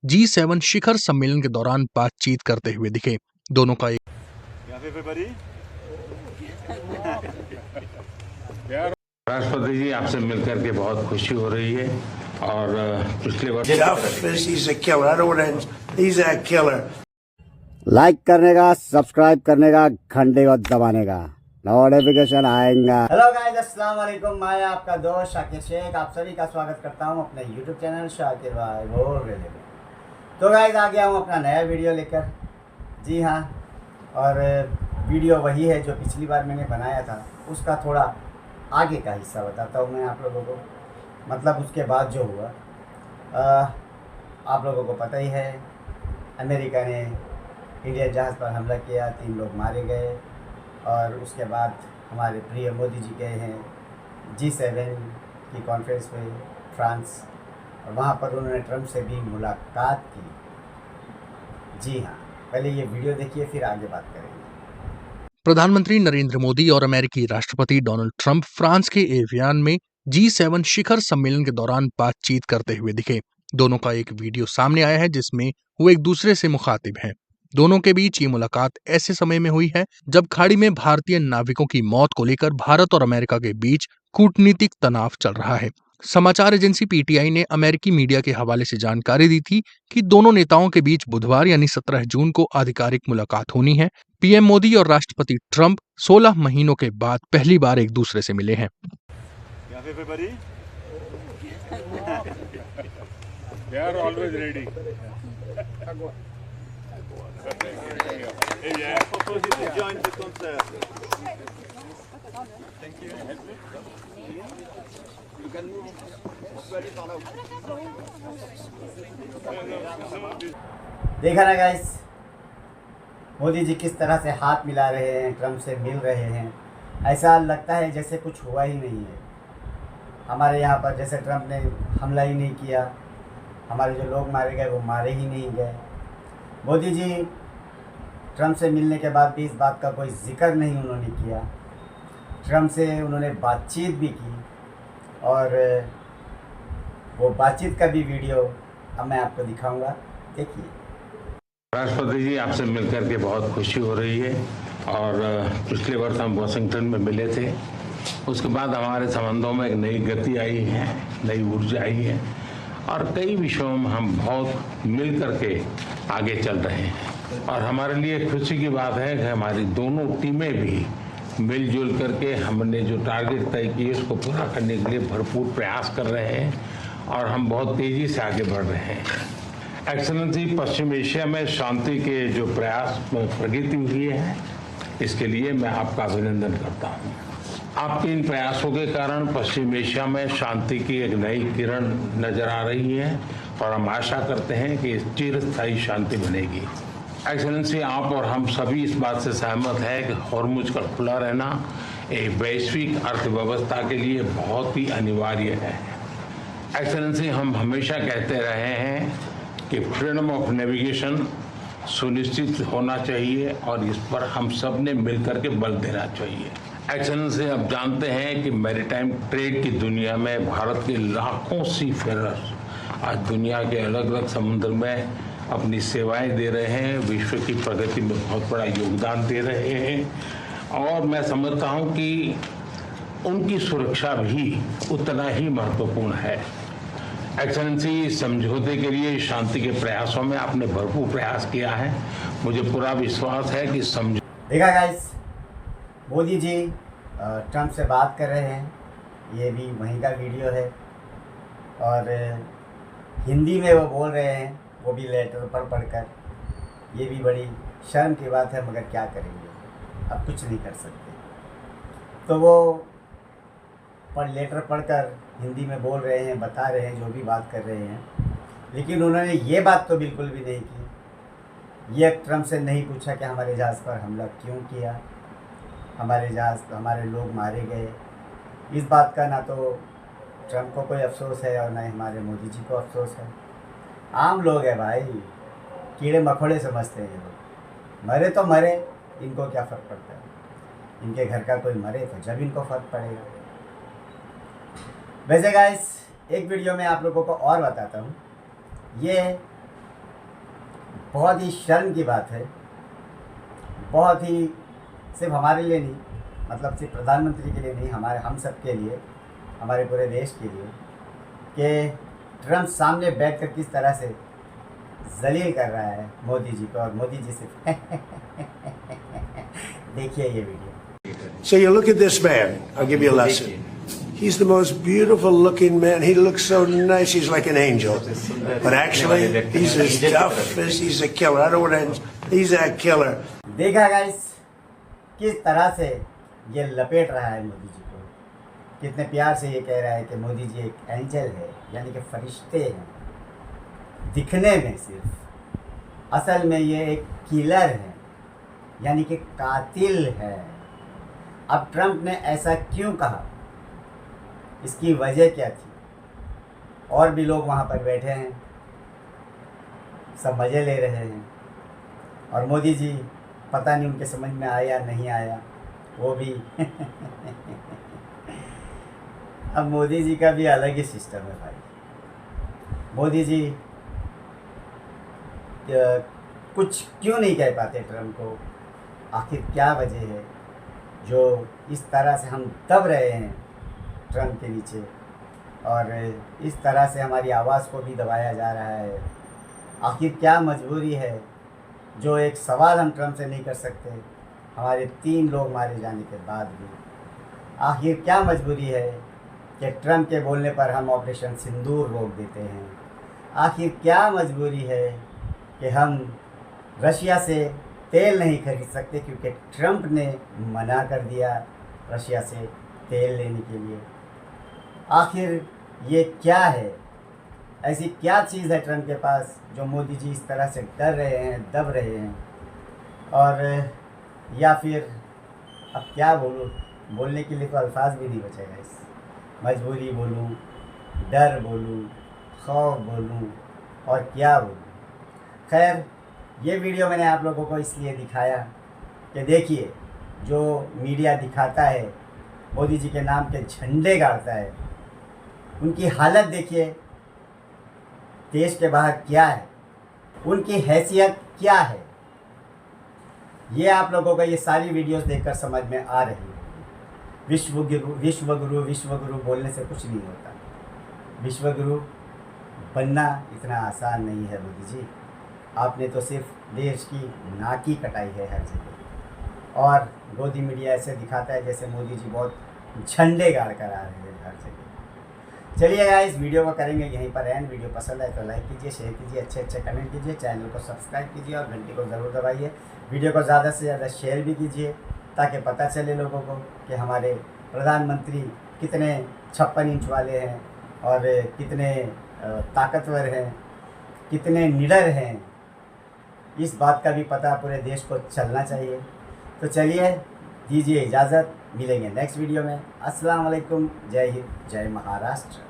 G7 शिखर सम्मेलन के दौरान बातचीत करते हुए दिखे। दोनों का एक राष्ट्रपति जी, आपसे मिलकर के बहुत खुशी हो रही है और पिछले वर्ष लाइक करने का, सब्सक्राइब करने का, घंटे को दबाने का, नोटिफिकेशन आएगा। हेलो गाइस, अस्सलाम वालेकुम। मैं आपका दोस्त शाकिर शेख आप सभी का स्वागत करता हूं अपने यूट्यूब चैनल शाकिर भाई बोल रहे थे। तो गाइस, आ गया हूं अपना नया वीडियो लेकर। जी हाँ, और वीडियो वही है जो पिछली बार मैंने बनाया था, उसका थोड़ा आगे का हिस्सा बताता हूँ मैं आप लोगों को। मतलब उसके बाद जो हुआ, आप लोगों को पता ही है, अमेरिका ने इंडियन जहाज़ पर हमला किया, 3 लोग मारे गए। और उसके बाद हमारे प्रिय मोदी जी गए हैं G7 की कॉन्फ्रेंस पे फ्रांस, और वहाँ पर उन्होंने ट्रंप से भी मुलाकात की। जी हाँ, पहले ये वीडियो देखिए, फिर आगे बात करेंगे। प्रधानमंत्री नरेंद्र मोदी और अमेरिकी राष्ट्रपति डोनाल्ड ट्रंप फ्रांस के एवियान में G7 शिखर सम्मेलन के दौरान बातचीत करते हुए दिखे। दोनों का एक वीडियो सामने आया है जिसमें वो एक दूसरे से मुखातिब हैं। दोनों के बीच ये मुलाकात ऐसे समय में हुई है जब खाड़ी में भारतीय नाविकों की मौत को लेकर भारत और अमेरिका के बीच कूटनीतिक तनाव चल रहा है। समाचार एजेंसी पीटीआई ने अमेरिकी मीडिया के हवाले से जानकारी दी थी कि दोनों नेताओं के बीच बुधवार यानी 17 जून को आधिकारिक मुलाकात होनी है। पीएम मोदी और राष्ट्रपति ट्रंप 16 महीनों के बाद पहली बार एक दूसरे से मिले हैं। They are always ready. देखा ना गाइस, मोदी जी किस तरह से हाथ मिला रहे हैं, ट्रंप से मिल रहे हैं। ऐसा लगता है जैसे कुछ हुआ ही नहीं है। हमारे यहाँ पर जैसे ट्रंप ने हमला ही नहीं किया, हमारे जो लोग मारे गए वो मारे ही नहीं गए। मोदी जी ट्रंप से मिलने के बाद भी इस बात का कोई जिक्र नहीं उन्होंने किया। ट्रंप से उन्होंने बातचीत भी की, और वो बातचीत का भी वीडियो अब मैं आपको दिखाऊंगा, देखिए। राष्ट्रपति जी, आपसे मिलकर के बहुत खुशी हो रही है और पिछले वर्ष हम वाशिंगटन में मिले थे। उसके बाद हमारे संबंधों में एक नई गति आई है, नई ऊर्जा आई है और कई विषयों में हम बहुत मिल करके आगे चल रहे हैं। और हमारे लिए खुशी की बात है कि हमारी दोनों टीमें भी मिलजुल करके हमने जो टारगेट तय किए उसको पूरा करने के लिए भरपूर प्रयास कर रहे हैं और हम बहुत तेज़ी से आगे बढ़ रहे हैं। एक्सेलेंसी, पश्चिम एशिया में शांति के जो प्रयास प्रगति हुई है, इसके लिए मैं आपका अभिनंदन करता हूँ। आपके इन प्रयासों के कारण पश्चिम एशिया में शांति की एक नई किरण नजर आ रही है और हम आशा करते हैं कि चिरस्थायी शांति बनेगी। एक्सेलेंसी, आप और हम सभी इस बात से सहमत हैं कि हॉर्मुज का खुला रहना एक वैश्विक अर्थव्यवस्था के लिए बहुत ही अनिवार्य है। एक्सेलेंसी, हम हमेशा कहते रहे हैं कि फ्रीडम ऑफ नेविगेशन सुनिश्चित होना चाहिए और इस पर हम सब ने मिलकर के बल देना चाहिए। एक्सेलेंसी, आप जानते हैं कि मैरीटाइम ट्रेड की दुनिया में भारत के लाखों सी फेरर्स आज दुनिया के अलग अलग समुद्र में अपनी सेवाएं दे रहे हैं, विश्व की प्रगति में बहुत बड़ा योगदान दे रहे हैं और मैं समझता हूं कि उनकी सुरक्षा भी उतना ही महत्वपूर्ण है। एक्सेलेंसी, समझौते के लिए शांति के प्रयासों में आपने भरपूर प्रयास किया है। मुझे पूरा विश्वास है कि देखा गाइस, मोदी जी ट्रंप से बात कर रहे हैं, ये भी वहीं का वीडियो है और हिंदी में वो बोल रहे हैं, वो भी लेटर पर पढ़कर। ये भी बड़ी शर्म की बात है, मगर क्या करेंगे, अब कुछ नहीं कर सकते। तो वो लेटर पढ़कर हिंदी में बोल रहे हैं, बता रहे हैं, जो भी बात कर रहे हैं, लेकिन उन्होंने ये बात तो बिल्कुल भी नहीं की। ये ट्रंप से नहीं पूछा कि हमारे जहाज़ पर हमला क्यों किया, हमारे लोग मारे गए। इस बात का ना तो ट्रंप को कोई अफसोस है और ना ही हमारे मोदी जी को अफसोस है। आम लोग हैं भाई, कीड़े मकोड़े समझते हैं ये लोग। मरे तो मरे, इनको क्या फ़र्क पड़ता है। इनके घर का कोई मरे तो जब इनको फ़र्क पड़ेगा। वैसे गाइस, एक वीडियो में आप लोगों को और बताता हूँ। ये बहुत ही शर्म की बात है, बहुत ही, सिर्फ हमारे लिए नहीं, मतलब सिर्फ प्रधानमंत्री के लिए नहीं, हम सब के लिए, हमारे पूरे देश के लिए, कि ट्रम्प सामने बैठकर किस तरह से जलील कर रहा है मोदी जी को, और मोदी जी से देखिए ये video. So you look at this man, I'll give you a lesson. He's the most beautiful looking man. He looks so nice, he's like an angel. But actually, he's as tough as he's a killer. I don't want to, he's a killer. देखा guys किस तरह से ये लपेट रहा है मोदी जी को, कितने प्यार से ये कह रहा है कि मोदी जी एक एंजल है, यानी कि फरिश्ते हैं दिखने में सिर्फ, असल में ये एक किलर है, यानी कि कातिल है। अब ट्रम्प ने ऐसा क्यों कहा, इसकी वजह क्या थी? और भी लोग वहाँ पर बैठे हैं, सब मज़े ले रहे हैं, और मोदी जी पता नहीं उनके समझ में आया नहीं आया, वो भी अब मोदी जी का भी अलग ही सिस्टम है भाई। मोदी जी कुछ क्यों नहीं कह पाते ट्रम्प को, आखिर क्या वजह है जो इस तरह से हम दब रहे हैं ट्रम्प के नीचे, और इस तरह से हमारी आवाज़ को भी दबाया जा रहा है? आखिर क्या मजबूरी है जो एक सवाल हम ट्रम्प से नहीं कर सकते, हमारे 3 लोग मारे जाने के बाद भी? आखिर क्या मजबूरी है कि ट्रम्प के बोलने पर हम ऑपरेशन सिंदूर रोक देते हैं? आखिर क्या मजबूरी है कि हम रशिया से तेल नहीं खरीद सकते क्योंकि ट्रम्प ने मना कर दिया रशिया से तेल लेने के लिए? आखिर ये क्या है, ऐसी क्या चीज़ है ट्रम्प के पास जो मोदी जी इस तरह से डर रहे हैं, दब रहे हैं? और या फिर अब क्या बोलूँ, बोलने के लिए तो अल्फाज भी नहीं बचेगा। इस मजबूरी बोलूँ, डर बोलूँ, खौफ बोलूँ, और क्या बोलूँ? खैर, ये वीडियो मैंने आप लोगों को इसलिए दिखाया कि देखिए, जो मीडिया दिखाता है मोदी जी के नाम के झंडे गाड़ता है, उनकी हालत देखिए देश के बाहर क्या है, उनकी हैसियत क्या है, ये आप लोगों को ये सारी वीडियोस देखकर समझ में आ रही है। विश्वगुरु बोलने से कुछ नहीं होता। विश्वगुरु बनना इतना आसान नहीं है मोदी जी, आपने तो सिर्फ देश की नाकी कटाई है हर जगह, और गोदी मीडिया ऐसे दिखाता है जैसे मोदी जी बहुत झंडे गाड़ कर आ रहे हैं हर जगह। चलिए गाइस, वीडियो को करेंगे यहीं पर एंड। वीडियो पसंद आए तो लाइक कीजिए, शेयर कीजिए, अच्छे कमेंट कीजिए, चैनल को सब्सक्राइब कीजिए और घंटी को ज़रूर दबाइए। वीडियो को ज़्यादा से ज़्यादा शेयर भी कीजिए ताकि पता चले लोगों को कि हमारे प्रधानमंत्री कितने 56 इंच वाले हैं और कितने ताकतवर हैं, कितने निडर हैं। इस बात का भी पता पूरे देश को चलना चाहिए। तो चलिए, दीजिए इजाज़त, मिलेंगे नेक्स्ट वीडियो में। अस्सलाम वालेकुम, जय हिंद, जय महाराष्ट्र।